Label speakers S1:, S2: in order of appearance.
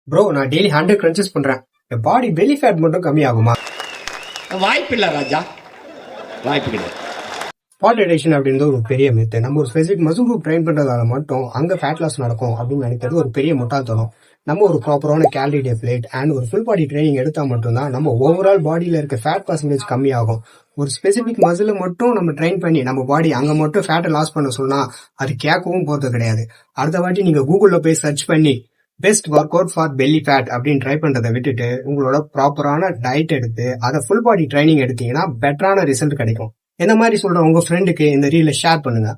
S1: Bro நான் daily 100 crunches பண்றேன். என் பாடி belly fat மட்டும் கம்மி ஆகுமா?
S2: வாய்ப்பில்லை ராஜா, வாய்ப்பு கிடையாது.
S1: ஸ்பாட் ரிடக்ஷன் அப்படின்றது ஒரு பெரிய மித்து. நம்ம ஒரு ஸ்பெசிபிக் மசில் குரூப் ட்ரெயின் பண்றதால மட்டும் அங்க ஃபேட் லாஸ் நடக்கும் அப்படின்னு நினைக்கிறது ஒரு பெரிய முட்டாள்தனம். நம்ம ஒரு ப்ராப்பரான கேலரி டெப்லேட் அண்ட் ஒரு ஃபுல் பாடி ட்ரைனிங் எடுத்தா மட்டும்தான் நம்ம ஓவரால் பாடியில இருக்க ஃபேட் பர்சன்டேஜ் கம்மி ஆகும். ஒரு ஸ்பெசிபிக் மசில மட்டும் நம்ம ட்ரெயின் பண்ணி நம்ம பாடி அங்க மட்டும் ஃபேட்டை லாஸ் பண்ண சொன்னா அது கேட்கவும் போறது கிடையாது. அடுத்த வாட்டி நீங்க கூகுள்ல போய் சர்ச் பண்ணி best workout for belly fat அப்படின்னு ட்ரை பண்றதை விட்டுட்டு உங்களோட ப்ராப்பரான டயட் எடுத்து அதை ஃபுல் பாடி ட்ரைனிங் எடுத்தீங்கன்னா பெட்டரான ரிசல்ட் கிடைக்கும். இந்த மாதிரி சொல்ற உங்க ஃப்ரெண்டுக்கு இந்த ரீலை ஷேர் பண்ணுங்க.